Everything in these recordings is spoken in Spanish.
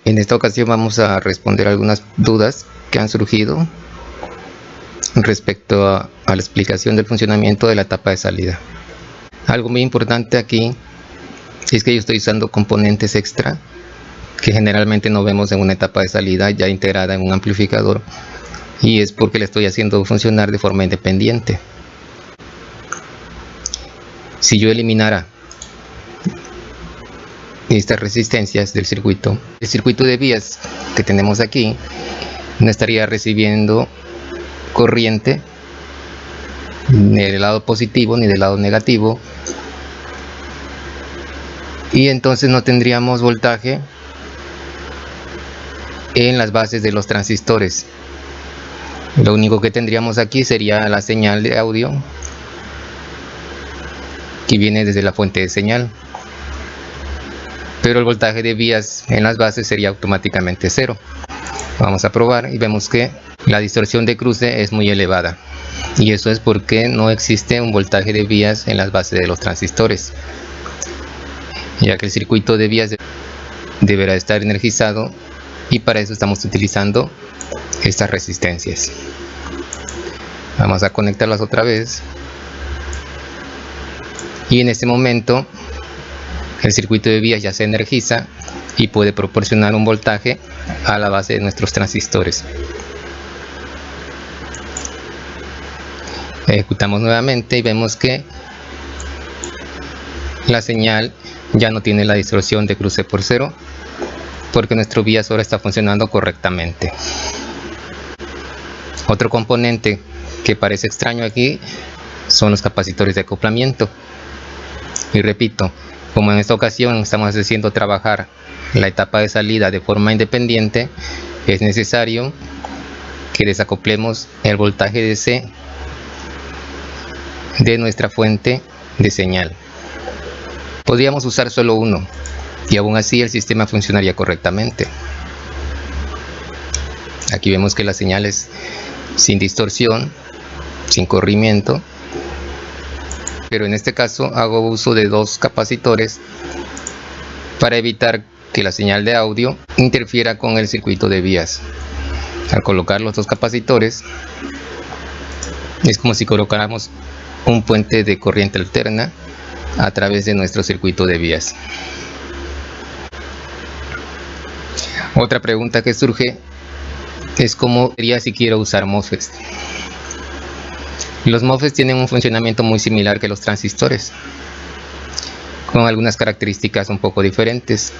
En esta ocasión vamos a responder algunas dudas que han surgido respecto a la explicación del funcionamiento de la etapa de salida. Algo muy importante aquí es que yo estoy usando componentes extra que generalmente no vemos en una etapa de salida ya integrada en un amplificador, y es porque le estoy haciendo funcionar de forma independiente. Si yo eliminara estas resistencias del circuito, el circuito de vías que tenemos aquí no estaría recibiendo corriente ni del lado positivo ni del lado negativo, y entonces no tendríamos voltaje en las bases de los transistores. Lo único que tendríamos aquí sería la señal de audio que viene desde la fuente de señal, pero el voltaje de vías en las bases sería automáticamente cero. Vamos a probar y vemos que la distorsión de cruce es muy elevada, y eso es porque no existe un voltaje de vías en las bases de los transistores, ya que el circuito de vías deberá estar energizado, y para eso estamos utilizando estas resistencias. Vamos a conectarlas otra vez, y en este momento el circuito de vías ya se energiza y puede proporcionar un voltaje a la base de nuestros transistores. Ejecutamos nuevamente y vemos que la señal ya no tiene la distorsión de cruce por cero, porque nuestro vías ahora está funcionando correctamente. Otro componente que parece extraño aquí son los capacitores de acoplamiento, y repito, como en esta ocasión estamos haciendo trabajar la etapa de salida de forma independiente, es necesario que desacoplemos el voltaje DC de nuestra fuente de señal. Podríamos usar solo uno y aún así el sistema funcionaría correctamente. Aquí vemos que la señal es sin distorsión, sin corrimiento, pero en este caso hago uso de dos capacitores para evitar que la señal de audio interfiera con el circuito de vías. Al colocar los dos capacitores es como si colocáramos un puente de corriente alterna a través de nuestro circuito de vías. Otra pregunta que surge es cómo sería si quiero usar MOSFETs. Los MOSFETs tienen un funcionamiento muy similar que los transistores, con algunas características un poco diferentes.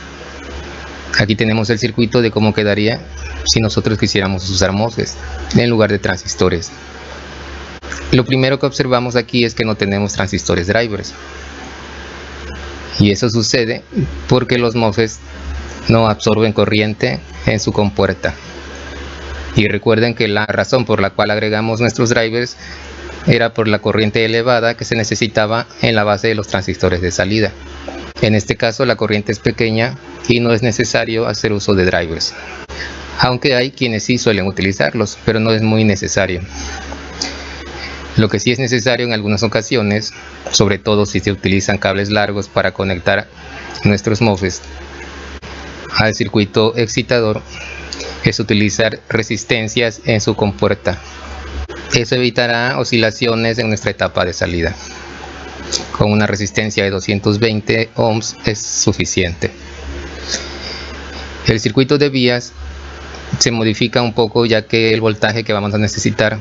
Aquí tenemos el circuito de cómo quedaría si nosotros quisiéramos usar MOSFETs en lugar de transistores. Lo primero que observamos aquí es que no tenemos transistores drivers, y eso sucede porque los MOSFETs no absorben corriente en su compuerta. Y recuerden que la razón por la cual agregamos nuestros drivers era por la corriente elevada que se necesitaba en la base de los transistores de salida. En este caso la corriente es pequeña y no es necesario hacer uso de drivers, aunque hay quienes sí suelen utilizarlos, pero no es muy necesario. Lo que sí es necesario en algunas ocasiones, sobre todo si se utilizan cables largos para conectar nuestros MOSFETs al circuito excitador, es utilizar resistencias en su compuerta. Eso evitará oscilaciones en nuestra etapa de salida. Con una resistencia de 220 ohms es suficiente. El circuito de vías se modifica un poco, ya que el voltaje que vamos a necesitar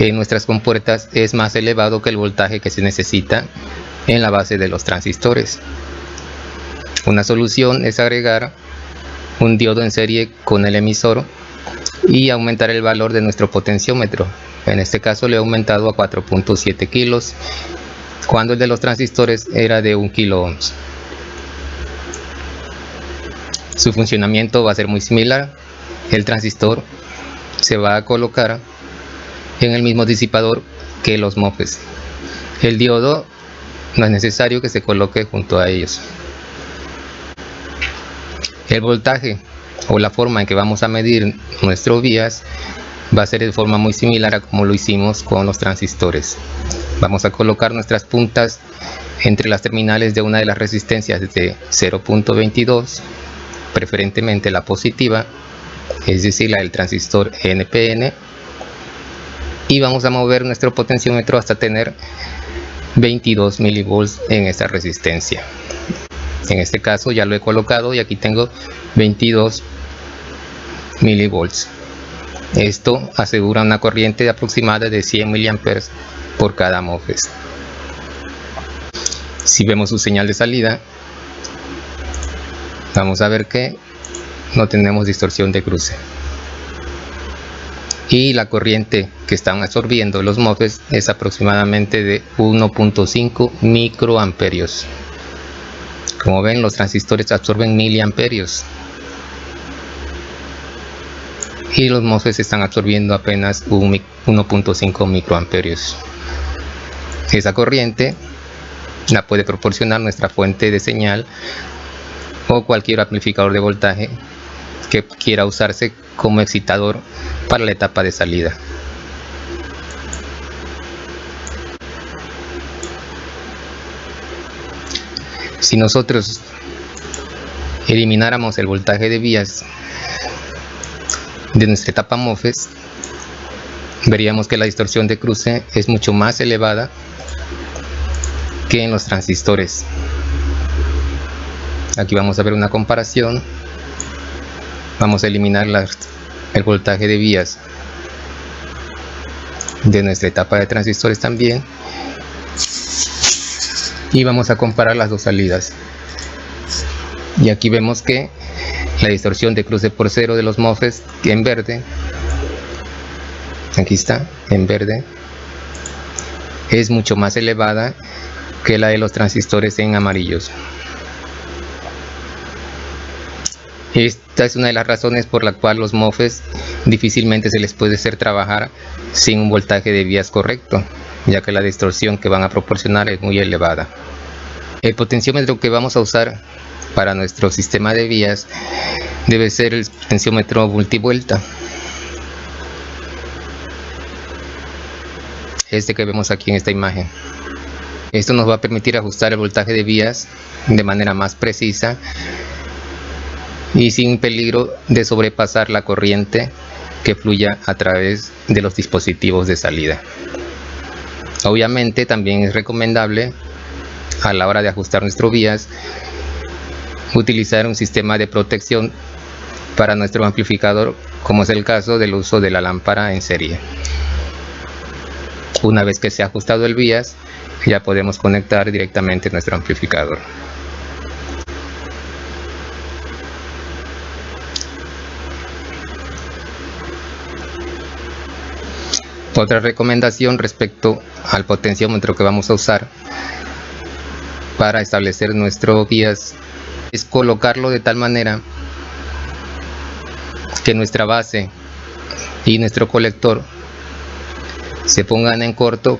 en nuestras compuertas es más elevado que el voltaje que se necesita en la base de los transistores. Una solución es agregar un diodo en serie con el emisor y aumentar el valor de nuestro potenciómetro. En este caso le he aumentado a 4.7 kilos, cuando el de los transistores era de 1 kilo ohms. Su funcionamiento va a ser muy similar. El transistor se va a colocar en el mismo disipador que los MOSFETs. El diodo no es necesario que se coloque junto a ellos. El voltaje o la forma en que vamos a medir nuestro vías va a ser de forma muy similar a como lo hicimos con los transistores. Vamos a colocar nuestras puntas entre las terminales de una de las resistencias de 0.22 preferentemente la positiva, es decir, la del transistor NPN, y vamos a mover nuestro potenciómetro hasta tener 22 milivolts en esta resistencia. En este caso ya lo he colocado y aquí tengo 22 milivolts. Esto asegura una corriente aproximada de 100 miliamperes por cada MOSFET. Si vemos su señal de salida, vamos a ver que no tenemos distorsión de cruce. Y la corriente que están absorbiendo los MOSFET es aproximadamente de 1.5 microamperios. Como ven, los transistores absorben miliamperios y los MOSFET están absorbiendo apenas 1.5 microamperios. Esa corriente la puede proporcionar nuestra fuente de señal o cualquier amplificador de voltaje que quiera usarse como excitador para la etapa de salida. Si nosotros elimináramos el voltaje de vías de nuestra etapa MOSFET, veríamos que la distorsión de cruce es mucho más elevada que en los transistores. Aquí vamos a ver una comparación. Vamos a eliminar el voltaje de vías de nuestra etapa de transistores también, y vamos a comparar las dos salidas. Y aquí vemos que la distorsión de cruce por cero de los MOSFET en verde, aquí está, en verde, es mucho más elevada que la de los transistores en amarillos. Esta es una de las razones por la cual los MOSFET difícilmente se les puede hacer trabajar sin un voltaje de vías correcto, ya que la distorsión que van a proporcionar es muy elevada. El potenciómetro que vamos a usar para nuestro sistema de vías debe ser el potenciómetro multivuelta, este que vemos aquí en esta imagen. Esto nos va a permitir ajustar el voltaje de vías de manera más precisa y sin peligro de sobrepasar la corriente que fluya a través de los dispositivos de salida. Obviamente también es recomendable, a la hora de ajustar nuestro vías, utilizar un sistema de protección para nuestro amplificador, como es el caso del uso de la lámpara en serie. Una vez que se ha ajustado el vías, ya podemos conectar directamente nuestro amplificador. Otra recomendación respecto al potenciómetro que vamos a usar para establecer nuestro vías es colocarlo de tal manera que nuestra base y nuestro colector se pongan en corto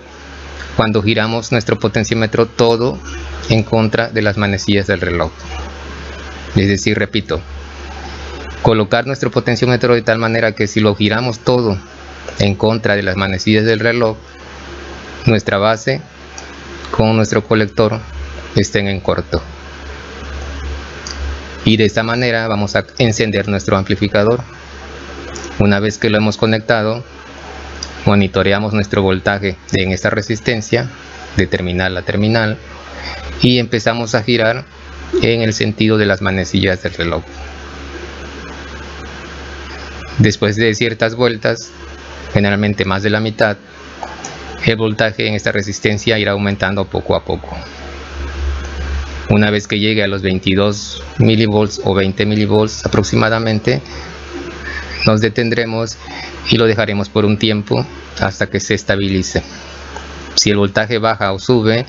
cuando giramos nuestro potenciómetro todo en contra de las manecillas del reloj. Es decir, repito, colocar nuestro potenciómetro de tal manera que si lo giramos todo en contra de las manecillas del reloj, nuestra base con nuestro colector estén en corto, y de esta manera vamos a encender nuestro amplificador. Una vez que lo hemos conectado, monitoreamos nuestro voltaje en esta resistencia de terminal a terminal y empezamos a girar en el sentido de las manecillas del reloj. Después de ciertas vueltas, generalmente más de la mitad, el voltaje en esta resistencia irá aumentando poco a poco. Una vez que llegue a los 22 milivolts o 20 milivolts aproximadamente, nos detendremos y lo dejaremos por un tiempo hasta que se estabilice. Si el voltaje baja o sube,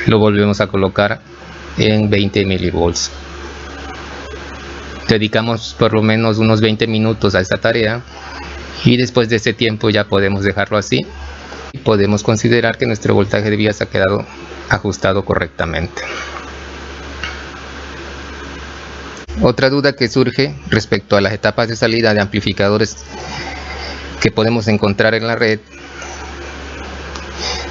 lo volvemos a colocar en 20 milivolts. Dedicamos por lo menos unos 20 minutos a esta tarea y después de este tiempo ya podemos dejarlo así y podemos considerar que nuestro voltaje de vías ha quedado ajustado correctamente. Otra duda que surge respecto a las etapas de salida de amplificadores que podemos encontrar en la red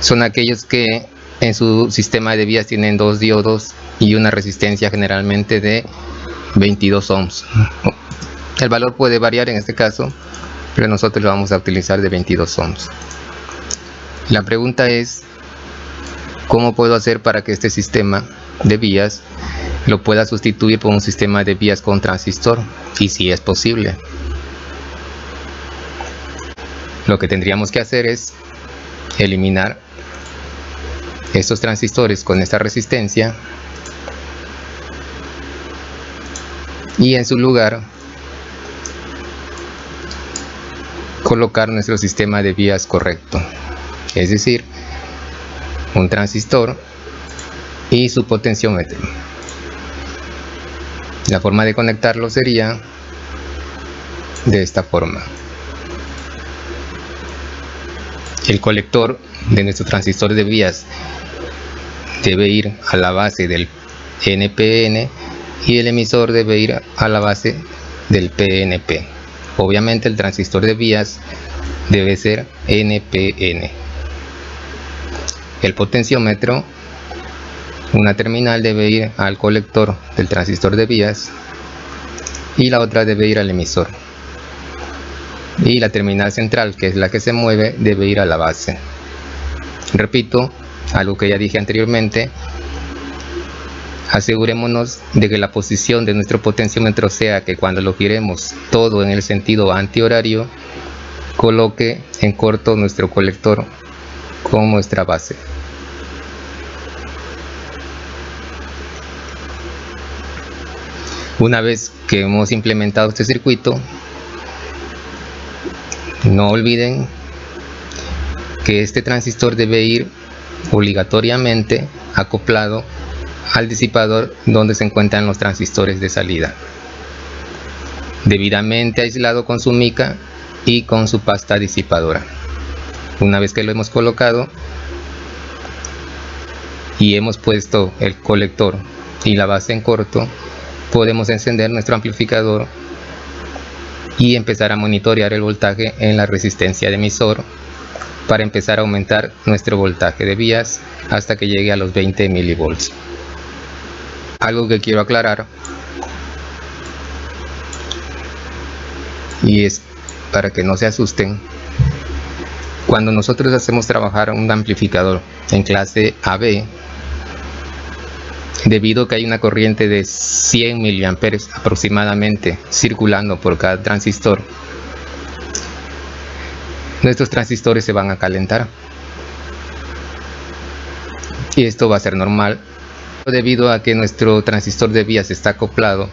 son aquellos que en su sistema de vías tienen dos diodos y una resistencia generalmente de 22 ohms. El valor puede variar en este caso, pero nosotros lo vamos a utilizar de 22 ohms. La pregunta es, ¿cómo puedo hacer para que este sistema de vías lo pueda sustituir por un sistema de vías con transistor? Y si es posible. Lo que tendríamos que hacer es eliminar estos transistores con esta resistencia y en su lugar colocar nuestro sistema de vías correcto, es decir, un transistor y su potenciómetro. La forma de conectarlo sería de esta forma. El colector de nuestro transistor de vías debe ir a la base del NPN y el emisor debe ir a la base del PNP. Obviamente el transistor de vías debe ser NPN. El potenciómetro, una terminal debe ir al colector del transistor de vías y la otra debe ir al emisor. Y la terminal central, que es la que se mueve, debe ir a la base. Repito, algo que ya dije anteriormente, asegurémonos de que la posición de nuestro potenciómetro sea que cuando lo giremos todo en el sentido antihorario, coloque en corto nuestro colector con nuestra base. Una vez que hemos implementado este circuito, no olviden que este transistor debe ir obligatoriamente acoplado al disipador donde se encuentran los transistores de salida, debidamente aislado con su mica y con su pasta disipadora. Una vez que lo hemos colocado y hemos puesto el colector y la base en corto, podemos encender nuestro amplificador y empezar a monitorear el voltaje en la resistencia de emisor para empezar a aumentar nuestro voltaje de vías hasta que llegue a los 20 milivolts. Algo que quiero aclarar, y es para que no se asusten, cuando nosotros hacemos trabajar un amplificador en clase AB, debido a que hay una corriente de 100 miliamperes aproximadamente circulando por cada transistor, nuestros transistores se van a calentar. Y esto va a ser normal debido a que nuestro transistor de vías está acoplado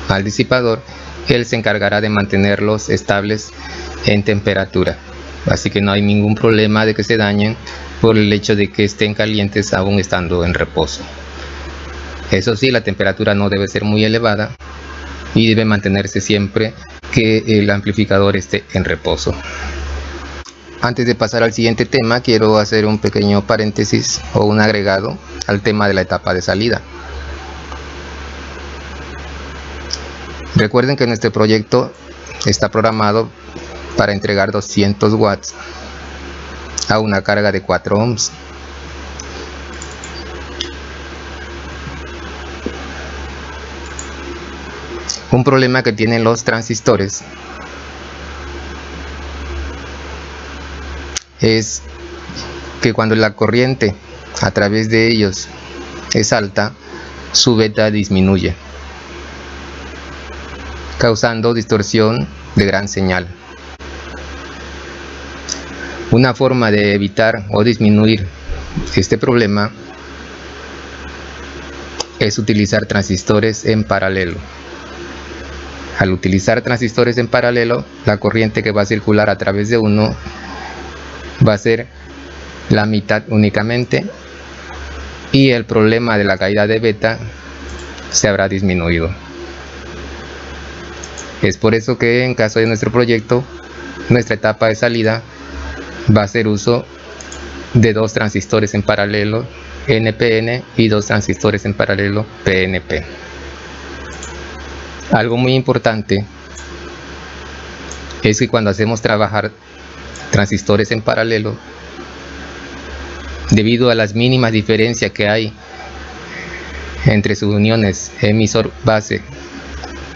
al disipador. Él se encargará de mantenerlos estables en temperatura, así que no hay ningún problema de que se dañen por el hecho de que estén calientes aún estando en reposo. Eso sí, la temperatura no debe ser muy elevada y debe mantenerse siempre que el amplificador esté en reposo. Antes de pasar al siguiente tema, quiero hacer un pequeño paréntesis o un agregado al tema de la etapa de salida. Recuerden que nuestro proyecto está programado para entregar 200 watts a una carga de 4 ohms. Un problema que tienen los transistores es que cuando la corriente a través de ellos es alta, su beta disminuye, causando distorsión de gran señal. Una forma de evitar o disminuir este problema es utilizar transistores en paralelo. Al utilizar transistores en paralelo, la corriente que va a circular a través de uno va a ser la mitad únicamente y el problema de la caída de beta se habrá disminuido. Es por eso que en caso de nuestro proyecto, nuestra etapa de salida va a hacer uso de 2 transistores en paralelo NPN y 2 transistores en paralelo PNP. Algo muy importante es que cuando hacemos trabajar transistores en paralelo, debido a las mínimas diferencias que hay entre sus uniones emisor-base,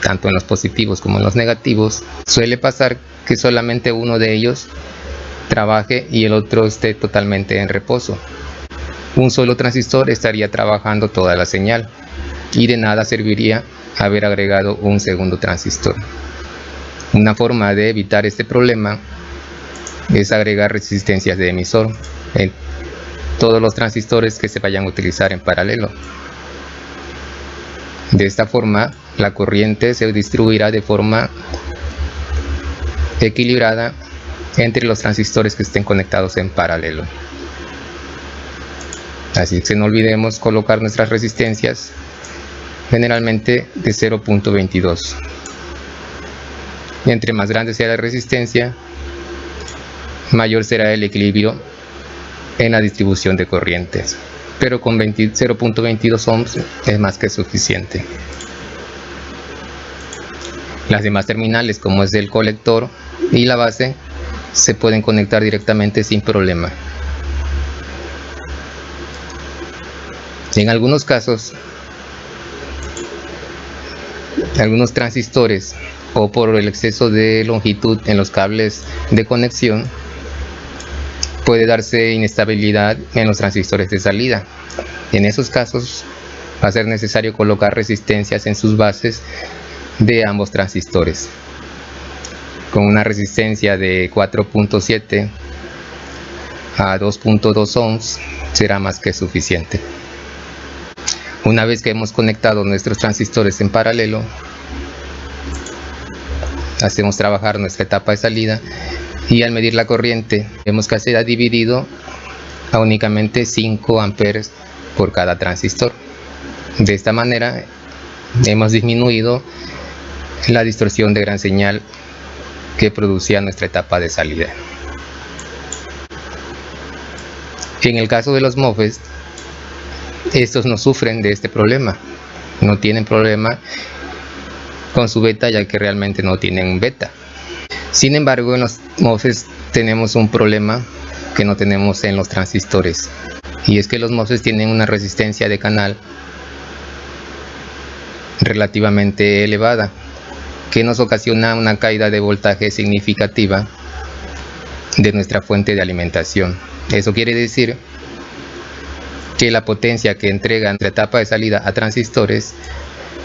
tanto en los positivos como en los negativos, suele pasar que solamente uno de ellos trabaje y el otro esté totalmente en reposo. Un solo transistor estaría trabajando toda la señal y de nada serviría haber agregado un segundo transistor. Una forma de evitar este problema es agregar resistencias de emisor en todos los transistores que se vayan a utilizar en paralelo. De esta forma, la corriente se distribuirá de forma equilibrada entre los transistores que estén conectados en paralelo. Así que no olvidemos colocar nuestras resistencias generalmente de 0.22. Entre más grande sea la resistencia, mayor será el equilibrio en la distribución de corrientes, pero con 0.22 ohms es más que suficiente. Las demás terminales, como es el colector y la base, se pueden conectar directamente sin problema. En algunos casos, algunos transistores o por el exceso de longitud en los cables de conexión, puede darse inestabilidad en los transistores de salida. En esos casos va a ser necesario colocar resistencias en sus bases de ambos transistores. Con una resistencia de 4.7 a 2.2 ohms será más que suficiente. Una vez que hemos conectado nuestros transistores en paralelo, hacemos trabajar nuestra etapa de salida y al medir la corriente vemos que se ha dividido a únicamente 5 amperes por cada transistor. De esta manera hemos disminuido la distorsión de gran señal que producía nuestra etapa de salida. En el caso de los MOSFETs, estos no sufren de este problema, no tienen problema con su beta, ya que realmente no tienen un beta. Sin embargo, en los MOSFETs tenemos un problema que no tenemos en los transistores, y es que los MOSFETs tienen una resistencia de canal relativamente elevada, que nos ocasiona una caída de voltaje significativa de nuestra fuente de alimentación. Eso quiere decir que la potencia que entrega nuestra etapa de salida a transistores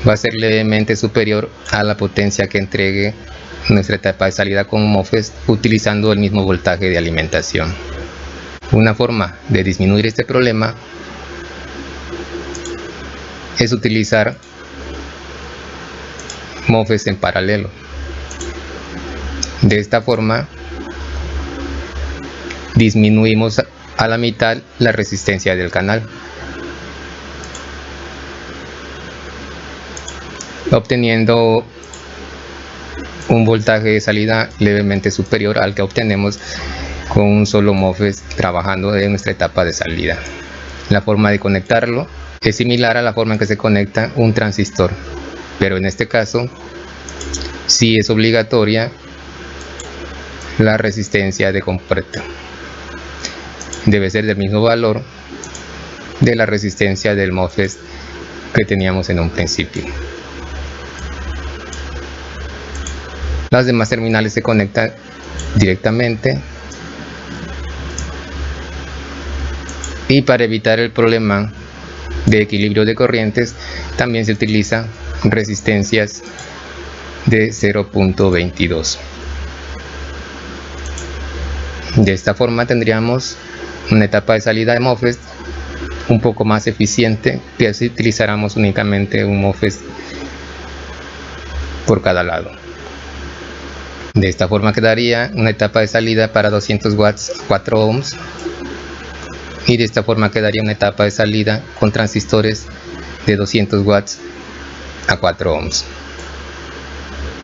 va a ser levemente superior a la potencia que entregue nuestra etapa de salida con MOSFET utilizando el mismo voltaje de alimentación. Una forma de disminuir este problema es utilizar MOSFETs en paralelo. De esta forma disminuimos a la mitad la resistencia del canal, obteniendo un voltaje de salida levemente superior al que obtenemos con un solo MOSFET trabajando en nuestra etapa de salida. La forma de conectarlo es similar a la forma en que se conecta un transistor, pero en este caso sí es obligatoria la resistencia de completa. Debe ser del mismo valor de la resistencia del MOSFET que teníamos en un principio. Las demás terminales se conectan directamente, y para evitar el problema de equilibrio de corrientes también se utiliza resistencias de 0.22. De esta forma tendríamos una etapa de salida de MOSFET un poco más eficiente, que si utilizáramos únicamente un MOSFET por cada lado. De esta forma quedaría una etapa de salida para 200 watts a 4 ohms, y de esta forma quedaría una etapa de salida con transistores de 200 watts a 4 ohms.